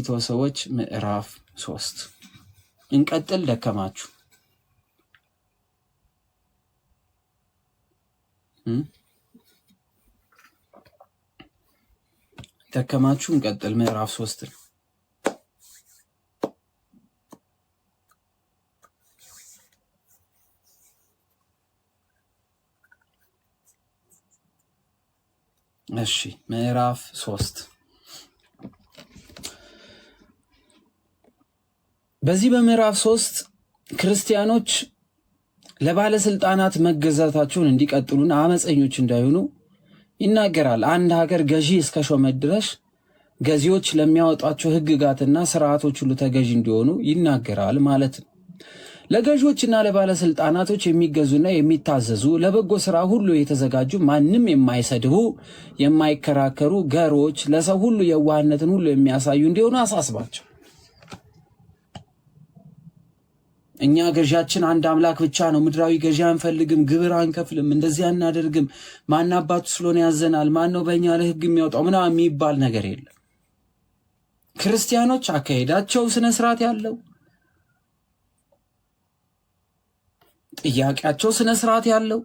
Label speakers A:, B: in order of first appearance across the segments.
A: የቲቶ ሰዎች ምዕራፍ 3 እንቀጥል። ደከማችሁ እንቀጥል። ምዕራፍ 3 እሺ ምዕራፍ 3 በዚህ በምዕራፍ 3 ክርስቲያኖች ለባለስልጣናት መገዛታቸውን እንዲቀጥሉና አመፀኞች እንዳይሆኑ ይናገራል። አንድ ሀገር ገዢ እስከ ሾመ ድረስ ገዢዎች ለሚያወጧቸው ሕግጋትና ስርዓቶች ሁሉ ተገዢ እንዲሆኑ ይናገራል ማለት ነው። ለገዢዎችና ለባለስልጣናቶች የሚገዙና የሚታዘዙ፣ ለበጎ ስራ ሁሉ የተዘጋጁ፣ ማንም የማይሰድቡ፣ የማይከራከሩ፣ ገሮች፣ ለሰው ሁሉ የዋህነትን ሁሉ የሚያሳዩ እንዲሆኑ አሳስባቸው። እኛ ገዢያችን አንድ አምላክ ብቻ ነው፣ ምድራዊ ገዢ አንፈልግም፣ ግብር አንከፍልም፣ እንደዚህ አናደርግም፣ ማን አባቱ ስለሆነ ያዘናል፣ ማን ነው በእኛ ላይ ሕግ የሚያወጣው ምናምን የሚባል ነገር የለም። ክርስቲያኖች አካሄዳቸው ስነ ስርዓት ያለው፣ ጥያቄያቸው ስነ ስርዓት ያለው፣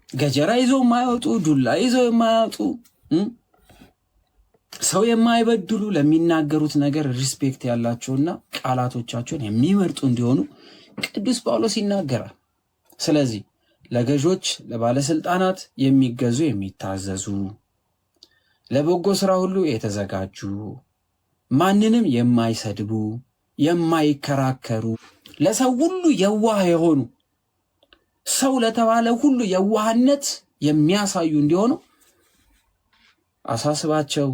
A: ገጀራ ይዘው የማያወጡ፣ ዱላ ይዘው የማያወጡ፣ ሰው የማይበድሉ፣ ለሚናገሩት ነገር ሪስፔክት ያላቸውና ቃላቶቻቸውን የሚመርጡ እንዲሆኑ ቅዱስ ጳውሎስ ይናገራል። ስለዚህ ለገዦች ለባለስልጣናት የሚገዙ የሚታዘዙ፣ ለበጎ ስራ ሁሉ የተዘጋጁ፣ ማንንም የማይሰድቡ፣ የማይከራከሩ፣ ለሰው ሁሉ የዋህ የሆኑ፣ ሰው ለተባለ ሁሉ የዋህነት የሚያሳዩ እንዲሆኑ አሳስባቸው።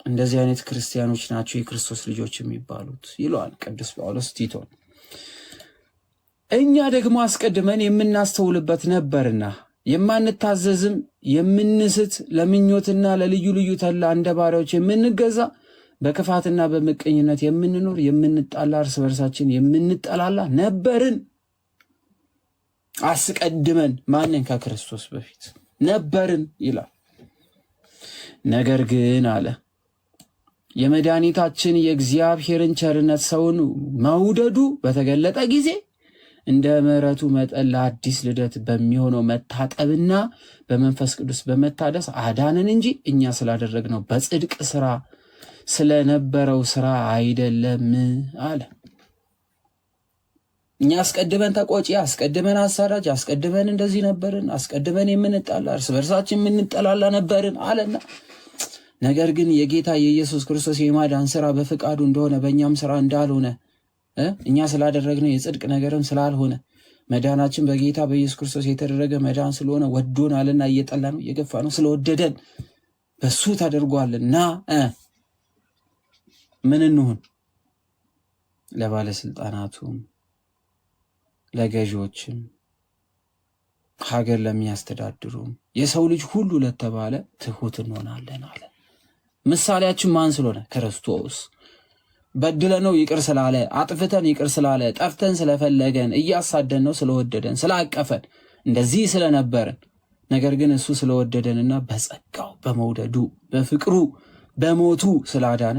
A: እንደዚህ አይነት ክርስቲያኖች ናቸው የክርስቶስ ልጆች የሚባሉት ይለዋል ቅዱስ ጳውሎስ ቲቶን። እኛ ደግሞ አስቀድመን የምናስተውልበት ነበርና የማንታዘዝም፣ የምንስት፣ ለምኞትና ለልዩ ልዩ ተላ እንደ ባሪያዎች የምንገዛ፣ በክፋትና በምቀኝነት የምንኖር፣ የምንጣላ፣ እርስ በርሳችን የምንጠላላ ነበርን። አስቀድመን ማንን? ከክርስቶስ በፊት ነበርን ይላል። ነገር ግን አለ የመድኃኒታችን የእግዚአብሔርን ቸርነት ሰውን መውደዱ በተገለጠ ጊዜ እንደ ምሕረቱ መጠን ለአዲስ ልደት በሚሆነው መታጠብና በመንፈስ ቅዱስ በመታደስ አዳንን እንጂ እኛ ስላደረግነው በጽድቅ ስራ ስለነበረው ስራ አይደለም አለ። እኛ አስቀድመን ተቆጪ፣ አስቀድመን አሳዳጅ፣ አስቀድመን እንደዚህ ነበርን፣ አስቀድመን የምንጣላ፣ እርስ በርሳችን የምንጠላላ ነበርን አለና ነገር ግን የጌታ የኢየሱስ ክርስቶስ የማዳን ስራ በፈቃዱ እንደሆነ በእኛም ስራ እንዳልሆነ እኛ ስላደረግነው የጽድቅ ነገርም ስላልሆነ መዳናችን በጌታ በኢየሱስ ክርስቶስ የተደረገ መዳን ስለሆነ ወዶናልና እየጠላ ነው እየገፋ ነው ስለወደደን በሱ ተደርጓልና ምን እንሁን? ለባለስልጣናቱም ለገዢዎችም ሀገር ለሚያስተዳድሩም የሰው ልጅ ሁሉ ለተባለ ትሁት እንሆናለን አለ። ምሳሌያችን ማን ስለሆነ? ክርስቶስ። በድለነው ይቅር ስላለ፣ አጥፍተን ይቅር ስላለ፣ ጠፍተን ስለፈለገን፣ እያሳደን ነው ስለወደደን፣ ስላቀፈን፣ እንደዚህ ስለነበርን፣ ነገር ግን እሱ ስለወደደንና በጸጋው በመውደዱ በፍቅሩ በሞቱ ስላዳነ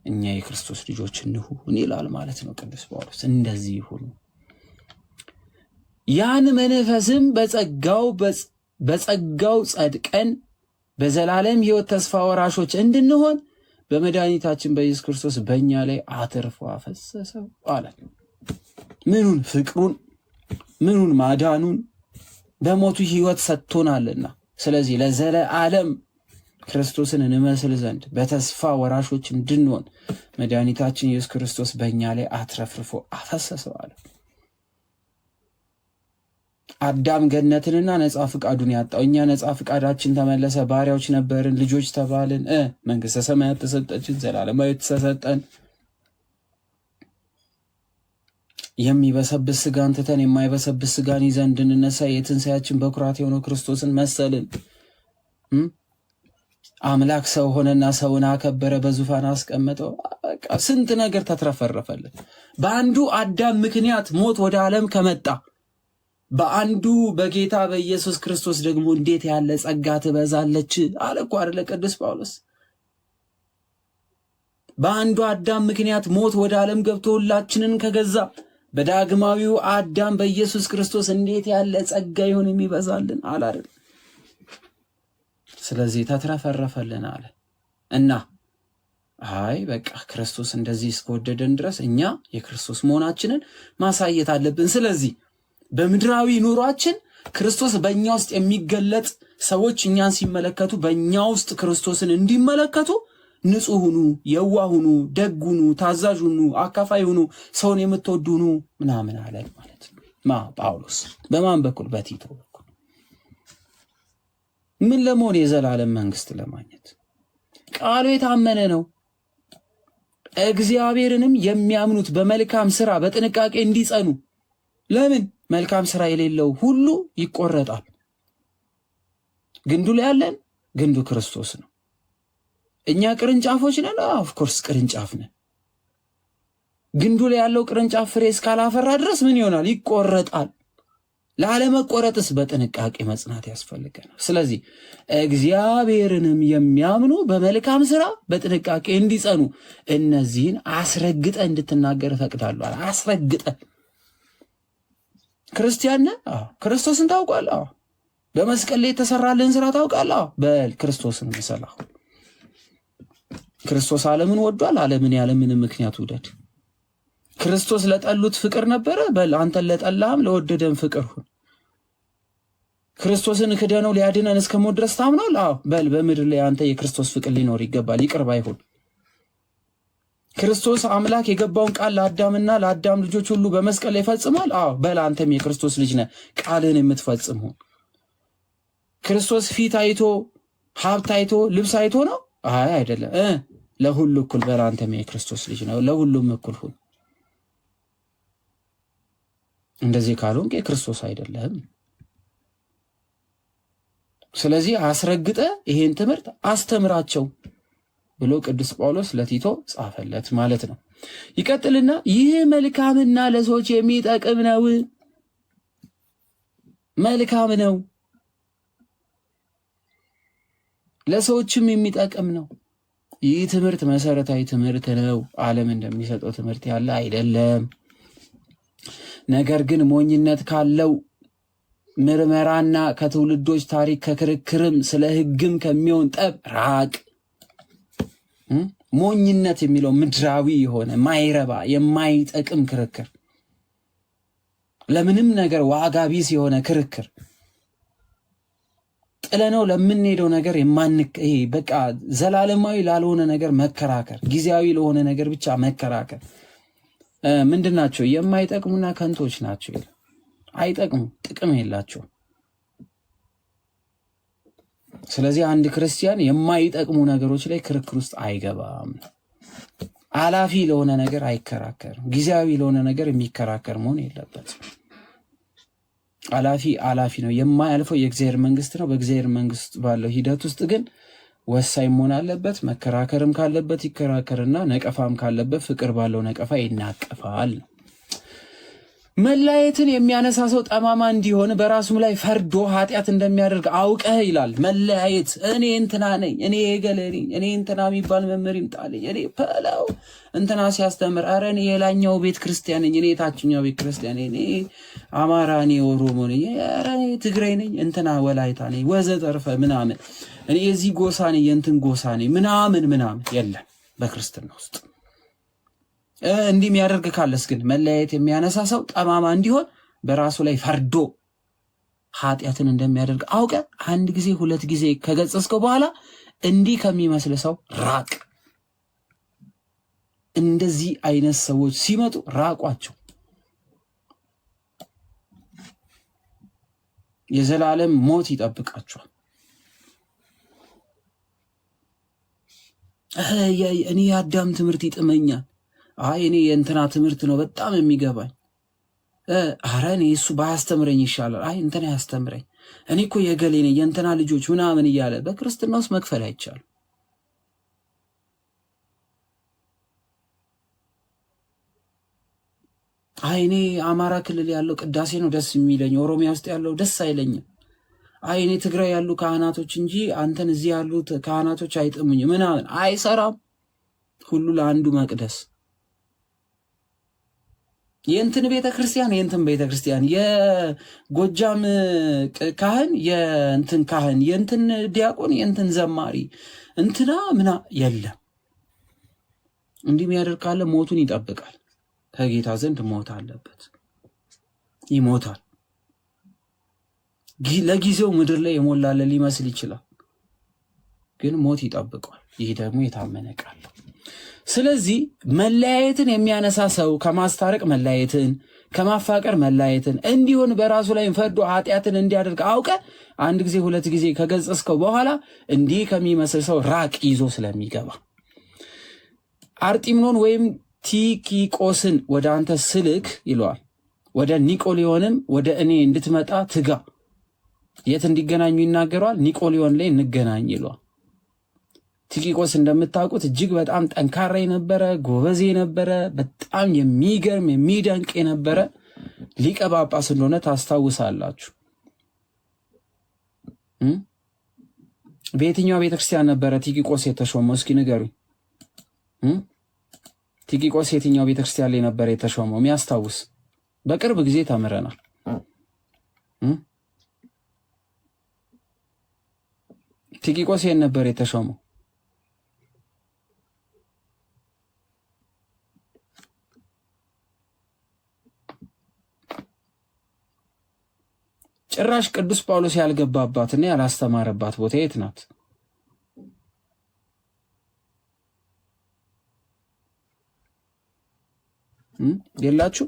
A: እኛ የክርስቶስ ልጆች እንሁን ይላል ማለት ነው ቅዱስ ጳውሎስ። እንደዚህ ይሁኑ። ያን መንፈስም በጸጋው ጸድቀን በዘላለም ሕይወት ተስፋ ወራሾች እንድንሆን በመድኃኒታችን በኢየሱስ ክርስቶስ በእኛ ላይ አትርፎ አፈሰሰው አለ። ምኑን? ፍቅሩን። ምኑን? ማዳኑን። በሞቱ ሕይወት ሰጥቶናልና ስለዚህ ለዘለዓለም ክርስቶስን እንመስል ዘንድ በተስፋ ወራሾች እንድንሆን መድኃኒታችን ኢየሱስ ክርስቶስ በእኛ ላይ አትረፍርፎ አፈሰሰው አለ። አዳም ገነትንና ነጻ ፍቃዱን ያጣው፣ እኛ ነጻ ፍቃዳችን ተመለሰ፣ ባሪያዎች ነበርን፣ ልጆች ተባልን፣ መንግስተ ሰማያት ተሰጠችን፣ ዘላለማዊ ተሰጠን። የሚበሰብስ ስጋን ትተን የማይበሰብስ ስጋን ይዘን እንድንነሳ የትንሣኤያችን በኩራት የሆነው ክርስቶስን መሰልን። አምላክ ሰው ሆነና ሰውን አከበረ፣ በዙፋን አስቀመጠው። በቃ ስንት ነገር ተትረፈረፈልን። በአንዱ አዳም ምክንያት ሞት ወደ ዓለም ከመጣ በአንዱ በጌታ በኢየሱስ ክርስቶስ ደግሞ እንዴት ያለ ጸጋ ትበዛለች አለ እኮ አይደለ ቅዱስ ጳውሎስ። በአንዱ አዳም ምክንያት ሞት ወደ ዓለም ገብቶ ሁላችንን ከገዛ በዳግማዊው አዳም በኢየሱስ ክርስቶስ እንዴት ያለ ጸጋ ይሁን የሚበዛልን አላልን። ስለዚህ ተትረፈረፈልን አለ እና አይ በቃ ክርስቶስ እንደዚህ እስከወደደን ድረስ እኛ የክርስቶስ መሆናችንን ማሳየት አለብን። ስለዚህ በምድራዊ ኑሯችን ክርስቶስ በእኛ ውስጥ የሚገለጥ ሰዎች እኛን ሲመለከቱ በእኛ ውስጥ ክርስቶስን እንዲመለከቱ ንጹሕ ሁኑ፣ የዋህ ሁኑ፣ ደግ ሁኑ፣ ታዛዥ ሁኑ፣ አካፋይ ሁኑ፣ ሰውን የምትወዱ ሁኑ ምናምን አለ ማለት ነው። ጳውሎስ በማን በኩል? በቲቶ በኩል። ምን ለመሆን? የዘላለም መንግስት ለማግኘት። ቃሉ የታመነ ነው። እግዚአብሔርንም የሚያምኑት በመልካም ስራ በጥንቃቄ እንዲጸኑ። ለምን? መልካም ስራ የሌለው ሁሉ ይቆረጣል። ግንዱ ላይ ያለን ግንዱ ክርስቶስ ነው። እኛ ቅርንጫፎች ነን። ኦፍኮርስ ቅርንጫፍ ነን። ግንዱ ላይ ያለው ቅርንጫፍ ፍሬ እስካላፈራ ድረስ ምን ይሆናል? ይቆረጣል። ላለመቆረጥስ በጥንቃቄ መጽናት ያስፈልገናል። ስለዚህ እግዚአብሔርንም የሚያምኑ በመልካም ስራ በጥንቃቄ እንዲጸኑ እነዚህን አስረግጠ እንድትናገር እፈቅዳለሁ። አስረግጠ ክርስቲያን ነህ? ክርስቶስን ታውቃለህ? በመስቀል ላይ የተሰራልን ስራ ታውቃለህ? በል ክርስቶስን መሰላ። ክርስቶስ ዓለምን ወዷል። ዓለምን ያለምን ምክንያት ውደድ። ክርስቶስ ለጠሉት ፍቅር ነበረ። በል አንተን ለጠላህም ለወደደን ፍቅር ሁን። ክርስቶስን ክደነው ሊያድነን እስከሞት ድረስ ታምናል። በል በምድር ላይ አንተ የክርስቶስ ፍቅር ሊኖር ይገባል። ይቅር ባይ ሁን። ክርስቶስ አምላክ የገባውን ቃል ለአዳምና ለአዳም ልጆች ሁሉ በመስቀል ላይ ፈጽሟል። በል አንተም የክርስቶስ ልጅ ነህ፣ ቃልን የምትፈጽም ሁን። ክርስቶስ ፊት አይቶ ሀብት አይቶ ልብስ አይቶ ነው? አይደለም። ለሁሉ እኩል። በል አንተም የክርስቶስ ልጅ ነው፣ ለሁሉም እኩል ሁን። እንደዚህ ካልሆንክ የክርስቶስ አይደለም። ስለዚህ አስረግጠ ይሄን ትምህርት አስተምራቸው ብሎ ቅዱስ ጳውሎስ ለቲቶ ጻፈለት ማለት ነው። ይቀጥልና ይህ መልካምና ለሰዎች የሚጠቅም ነው። መልካም ነው፣ ለሰዎችም የሚጠቅም ነው። ይህ ትምህርት መሰረታዊ ትምህርት ነው። ዓለም እንደሚሰጠው ትምህርት ያለ አይደለም። ነገር ግን ሞኝነት ካለው ምርመራና ከትውልዶች ታሪክ ከክርክርም ስለ ሕግም ከሚሆን ጠብ ራቅ። ሞኝነት የሚለው ምድራዊ የሆነ ማይረባ የማይጠቅም ክርክር፣ ለምንም ነገር ዋጋ ቢስ የሆነ ክርክር፣ ጥለነው ለምንሄደው ነገር በቃ ዘላለማዊ ላልሆነ ነገር መከራከር፣ ጊዜያዊ ለሆነ ነገር ብቻ መከራከር ምንድን ናቸው? የማይጠቅሙና ከንቶች ናቸው። አይጠቅሙ፣ ጥቅም የላቸው። ስለዚህ አንድ ክርስቲያን የማይጠቅሙ ነገሮች ላይ ክርክር ውስጥ አይገባም። አላፊ ለሆነ ነገር አይከራከርም። ጊዜያዊ ለሆነ ነገር የሚከራከር መሆን የለበትም። አላፊ ነው። የማያልፈው የእግዚአብሔር መንግስት ነው። በእግዚአብሔር መንግስት ባለው ሂደት ውስጥ ግን ወሳኝ መሆን አለበት። መከራከርም ካለበት ይከራከርና ነቀፋም ካለበት ፍቅር ባለው ነቀፋ ይናቀፋል። መለያየትን የሚያነሳ ሰው ጠማማ እንዲሆን በራሱም ላይ ፈርዶ ኃጢአት እንደሚያደርግ አውቀህ ይላል። መለያየት እኔ እንትና ነኝ፣ እኔ የገሌ ነኝ፣ እኔ እንትና የሚባል መምህር ይምጣልኝ፣ እኔ ፐላው እንትና ሲያስተምር፣ ኧረ እኔ የላኛው ቤተ ክርስቲያን ነኝ፣ እኔ የታችኛው ቤተ ክርስቲያን ነኝ፣ እኔ አማራ፣ እኔ ኦሮሞ ነኝ፣ ኧረ እኔ ትግራይ ነኝ፣ እንትና ወላይታ ነኝ፣ ወዘተርፈ ምናምን፣ እኔ የዚህ ጎሳ ነኝ፣ የእንትን ጎሳ ነኝ ምናምን የለም በክርስትና ውስጥ። እንዲህ የሚያደርግ ካለስ ግን መለያየት የሚያነሳ ሰው ጠማማ እንዲሆን በራሱ ላይ ፈርዶ ኃጢአትን እንደሚያደርግ አውቀ አንድ ጊዜ ሁለት ጊዜ ከገጸስከው በኋላ እንዲህ ከሚመስል ሰው ራቅ። እንደዚህ አይነት ሰዎች ሲመጡ ራቋቸው። የዘላለም ሞት ይጠብቃቸዋል። እኔ የአዳም ትምህርት ይጥመኛል፣ እኔ የእንትና ትምህርት ነው በጣም የሚገባኝ፣ ኧረ እኔ እሱ ባያስተምረኝ ይሻላል፣ እንትና ያስተምረኝ፣ እኔ እኮ የገሌ ነኝ የእንትና ልጆች ምናምን እያለ በክርስትና ውስጥ መክፈል አይቻልም። እኔ አማራ ክልል ያለው ቅዳሴ ነው ደስ የሚለኝ፣ ኦሮሚያ ውስጥ ያለው ደስ አይለኝም፣ እኔ ትግራይ ያሉ ካህናቶች እንጂ አንተን እዚህ ያሉት ካህናቶች አይጥሙኝ ምናምን አይሰራም። ሁሉ ለአንዱ መቅደስ የእንትን ቤተክርስቲያን የጎጃም ካህን የእንትን ካህን የእንትን ዲያቆን የእንትን ዘማሪ እንትና ምና የለም። እንዲህ የሚያደርግ ካለ ሞቱን ይጠብቃል። ከጌታ ዘንድ ሞት አለበት፣ ይሞታል። ለጊዜው ምድር ላይ የሞላለ ሊመስል ይችላል፣ ግን ሞት ይጠብቀዋል። ይህ ደግሞ የታመነ ቃል ነው። ስለዚህ መለያየትን የሚያነሳ ሰው ከማስታረቅ መለያየትን፣ ከማፋቀር መለያየትን እንዲሆን በራሱ ላይ ፈርዶ ኃጢአትን እንዲያደርግ አውቀ አንድ ጊዜ ሁለት ጊዜ ከገጸስከው በኋላ እንዲህ ከሚመስል ሰው ራቅ ይዞ ስለሚገባ አርጢምኖን ወይም ቲኪቆስን ወደ አንተ ስልክ ይለዋል። ወደ ኒቆሊዮንም ወደ እኔ እንድትመጣ ትጋ። የት እንዲገናኙ ይናገረዋል? ኒቆሊዮን ላይ እንገናኝ ይለዋል። ቲኪቆስ እንደምታውቁት እጅግ በጣም ጠንካራ የነበረ ጎበዝ የነበረ በጣም የሚገርም የሚደንቅ የነበረ ሊቀ ጳጳስ እንደሆነ ታስታውሳላችሁ። በየትኛው ቤተክርስቲያን ነበረ ቲኪቆስ የተሾመው? እስኪ ንገሩኝ። ቲኪቆስ የትኛው ቤተክርስቲያን ላይ ነበረ የተሾመው? የሚያስታውስ በቅርብ ጊዜ ተምረናል። ቲኪቆስ የት ነበር የተሾመው? ጭራሽ ቅዱስ ጳውሎስ ያልገባባትና ያላስተማረባት ቦታ የት ናት? የላችሁ?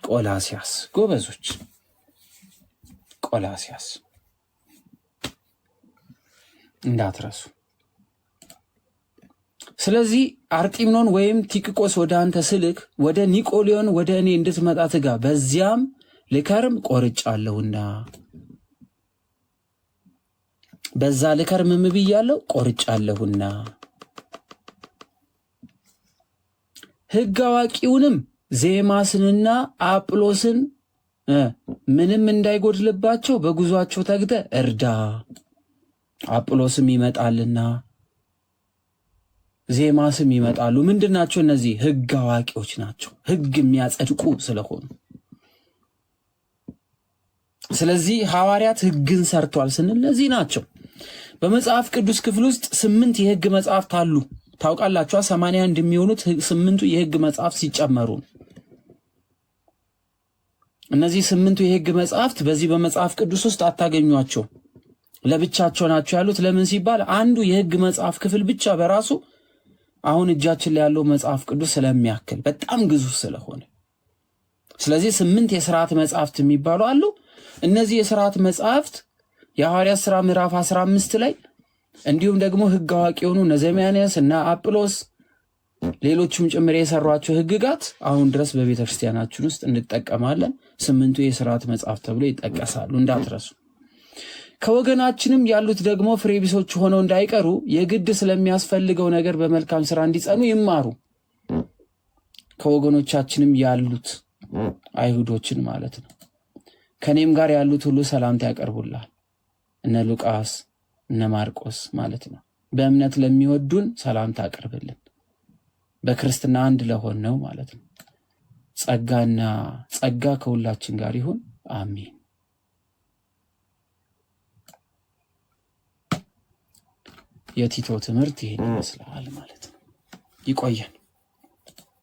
A: ቆላሲያስ ጎበዞች፣ ቆላሲያስ እንዳትረሱ። ስለዚህ አርጢምኖን ወይም ቲኪቆስ ወደ አንተ ስልክ ወደ ኒቆሊዮን ወደ እኔ እንድትመጣ ትጋ፣ በዚያም ልከርም ቆርጫለሁና። በዛ ልከርም ብያለሁ ቆርጫለሁና። ሕግ አዋቂውንም ዜማስንና አጵሎስን ምንም እንዳይጎድልባቸው በጉዟቸው ተግተ እርዳ። አጵሎስም ይመጣልና ዜማስም ይመጣሉ። ምንድናቸው እነዚህ? ሕግ አዋቂዎች ናቸው፣ ሕግ የሚያጸድቁ ስለሆኑ። ስለዚህ ሐዋርያት ሕግን ሰርቷል ስንል እነዚህ ናቸው። በመጽሐፍ ቅዱስ ክፍል ውስጥ 8 የሕግ መጽሐፍት አሉ። ታውቃላችሁ? 81 የሚሆኑት 8ቱ የሕግ መጽሐፍት ሲጨመሩ ነው። እነዚህ 8ቱ የሕግ መጽሐፍት በዚህ በመጽሐፍ ቅዱስ ውስጥ አታገኟቸው፣ ለብቻቸው ናቸው ያሉት። ለምን ሲባል አንዱ የሕግ መጽሐፍ ክፍል ብቻ በራሱ አሁን እጃችን ላይ ያለው መጽሐፍ ቅዱስ ስለሚያክል በጣም ግዙፍ ስለሆነ፣ ስለዚህ 8 የሥርዓት መጽሐፍት የሚባሉ አሉ። እነዚህ የሥርዓት መጽሐፍት የሐዋርያት ሥራ ምዕራፍ 15 ላይ እንዲሁም ደግሞ ሕግ አዋቂ የሆኑ እነ ዘሚያንያስ እና አጵሎስ ሌሎችም ጭምር የሰሯቸው ሕግጋት አሁን ድረስ በቤተ ክርስቲያናችን ውስጥ እንጠቀማለን። 8ቱ የሥርዓት መጽሐፍት ተብሎ ይጠቀሳሉ፣ እንዳትረሱ። ከወገናችንም ያሉት ደግሞ ፍሬ ቢሶች ሆነው እንዳይቀሩ የግድ ስለሚያስፈልገው ነገር በመልካም ሥራ እንዲጸኑ ይማሩ። ከወገኖቻችንም ያሉት አይሁዶችን ማለት ነው። ከኔም ጋር ያሉት ሁሉ ሰላምታ ያቀርቡልሃል። እነ ሉቃስ እነ ማርቆስ ማለት ነው። በእምነት ለሚወዱን ሰላምታ አቅርብልን። በክርስትና አንድ ለሆን ነው ማለት ነው። ጸጋ ከሁላችን ጋር ይሁን፣ አሜን። የቲቶ ትምህርት ይሄን ይመስላል ማለት ነው። ይቆየን።